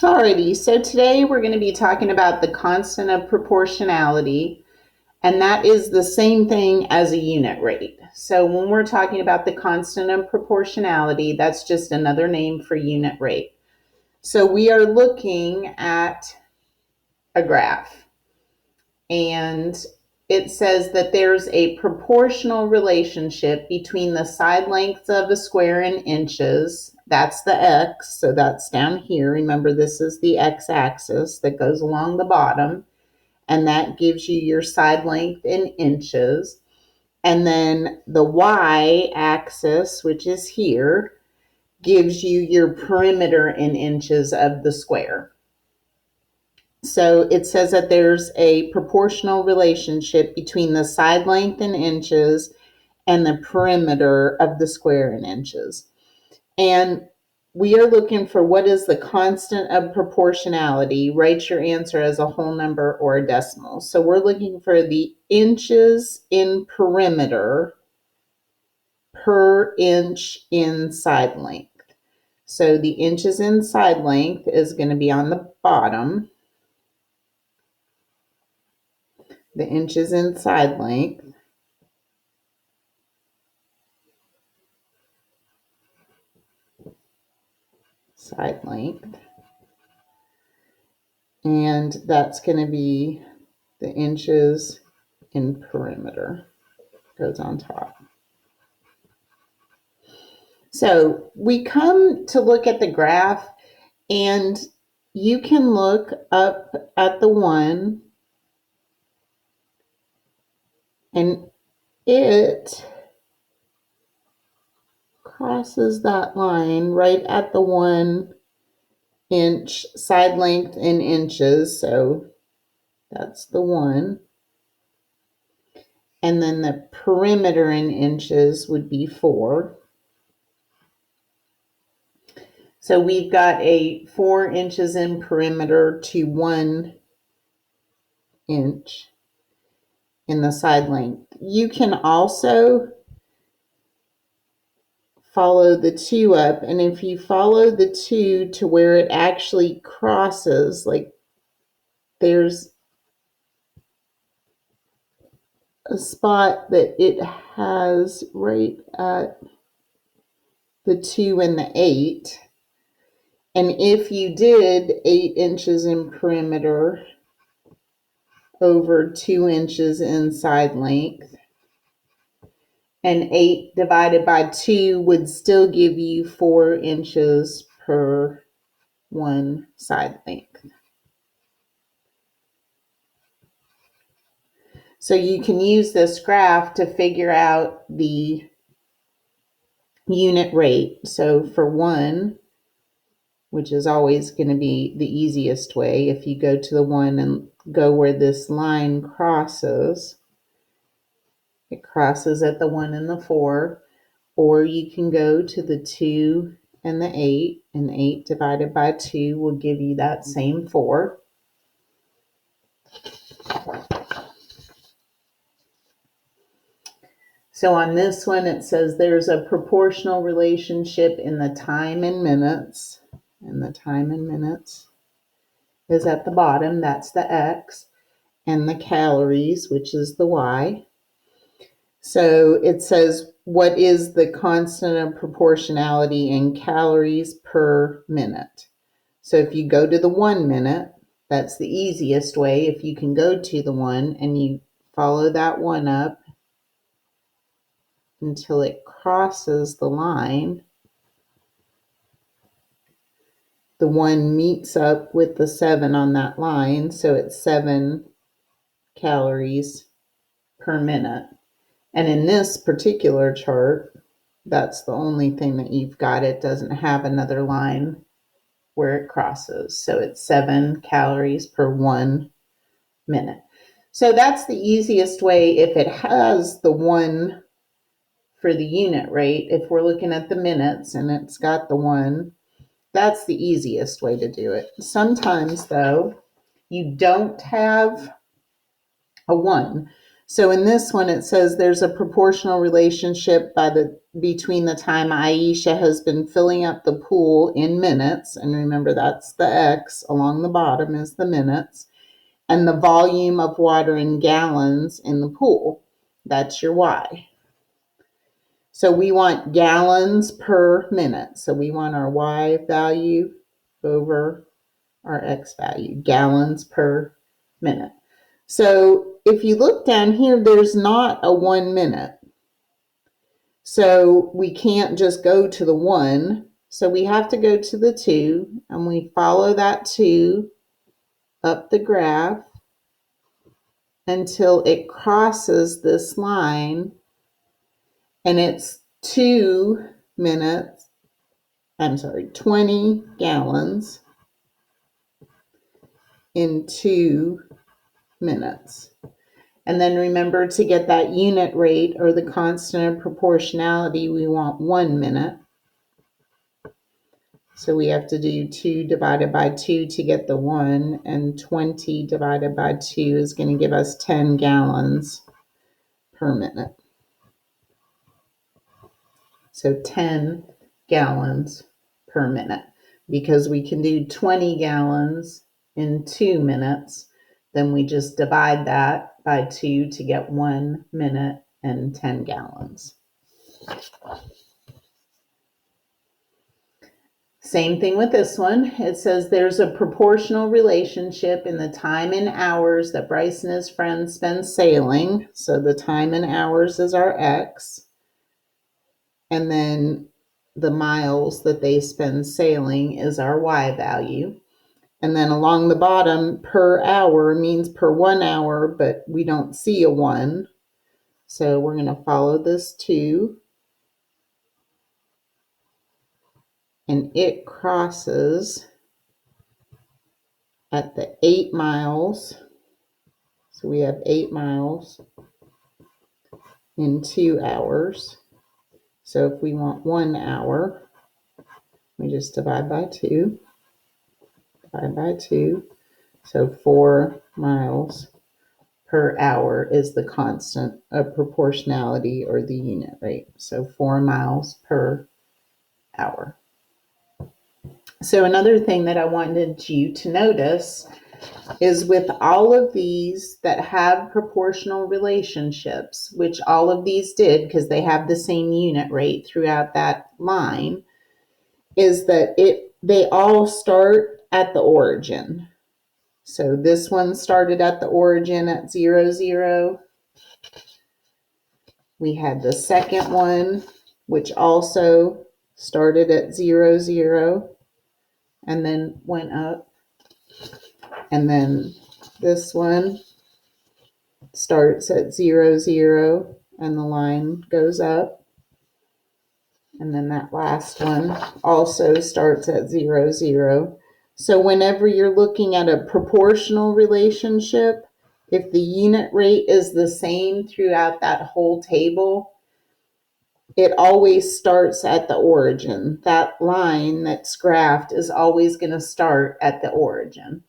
Alrighty, so today we're going to be talking about the constant of proportionality, and that is the same thing as a unit rate. So when we're talking about the constant of proportionality, that's just another name for unit rate. So we are looking at a graph, and it says that there's a proportional relationship between the side lengths of a square in inches. That's the x, so that's down here. Remember, this is the x-axis that goes along the bottom, and that gives you your side length in inches. And then the y-axis, which is here, gives you your perimeter in inches of the square. So it says that there's a proportional relationship between the side length in inches and the perimeter of the square in inches. And we are looking for what is the constant of proportionality. Write your answer as a whole number or a decimal. So we're looking for the inches in perimeter per inch in side length. So the inches in side length is going to be on the bottom. The inches in side length. Side length. And that's going to be the inches in perimeter. Goes on top. So we come to look at the graph, and you can look up at the 1, and it crosses that line right at the 1 inch side length in inches. So that's the 1. And then the perimeter in inches would be 4. So we've got a 4 inches in perimeter to 1 inch in the side length. You can also follow the 2 up, and if you follow the 2 to where it actually crosses, like there's a spot that it has right at the 2 and the 8. And if you did 8 inches in perimeter over 2 inches in side length, and 8 divided by 2 would still give you 4 inches per 1 side length. So you can use this graph to figure out the unit rate. So for 1, which is always going to be the easiest way, if you go to the 1 and go where this line crosses, it crosses at the 1 and the 4, or you can go to the 2 and the 8, and 8 divided by 2 will give you that same 4. So on this one, it says there's a proportional relationship in the time in minutes, and the time in minutes is at the bottom, that's the X, and the calories, which is the Y. So it says, what is the constant of proportionality in calories per minute? So if you go to the 1 minute, that's the easiest way. If you can go to the 1 and you follow that 1 up until it crosses the line, the 1 meets up with the 7 on that line, so it's 7 calories per minute. And in this particular chart, that's the only thing that you've got. It doesn't have another line where it crosses. So it's 7 calories per 1 minute. So that's the easiest way if it has the 1 for the unit rate. If we're looking at the minutes and it's got the 1, that's the easiest way to do it. Sometimes, though, you don't have a 1. So in this one, it says there's a proportional relationship by between the time Aisha has been filling up the pool in minutes, and remember that's the X, along the bottom is the minutes, and the volume of water in gallons in the pool. That's your Y. So we want gallons per minute. So we want our Y value over our X value, gallons per minute. So if you look down here, there's not a 1 minute. So we can't just go to the 1. So we have to go to the 2, and we follow that 2 up the graph until it crosses this line, and it's 20 gallons in 2 minutes. And then remember, to get that unit rate or the constant of proportionality, we want 1 minute. So we have to do 2 divided by 2 to get the 1, and 20 divided by 2 is going to give us 10 gallons per minute. So 10 gallons per minute. Because we can do 20 gallons in 2 minutes, then we just divide that by 2 to get 1 minute and 10 gallons. Same thing with this one. It says there's a proportional relationship in the time in hours that Bryce and his friends spend sailing. So the time in hours is our X. And then the miles that they spend sailing is our Y value. And then along the bottom, per hour means per 1 hour, but we don't see a 1. So we're going to follow this 2. And it crosses at the 8 miles. So we have 8 miles in 2 hours. So if we want 1 hour, we just divide by 2. Divide by 2. So 4 miles per hour is the constant of proportionality, or the unit rate. So 4 miles per hour. So another thing that I wanted you to notice is, with all of these that have proportional relationships, which all of these did because they have the same unit rate throughout that line, is that they all start at the origin. So this one started at the origin at 0, 0. We had the second one, which also started at 0, 0, and then went up. And then this one starts at 0, 0, and the line goes up. And then that last one also starts at 0, 0. So whenever you're looking at a proportional relationship, if the unit rate is the same throughout that whole table, it always starts at the origin. That line that's graphed is always going to start at the origin.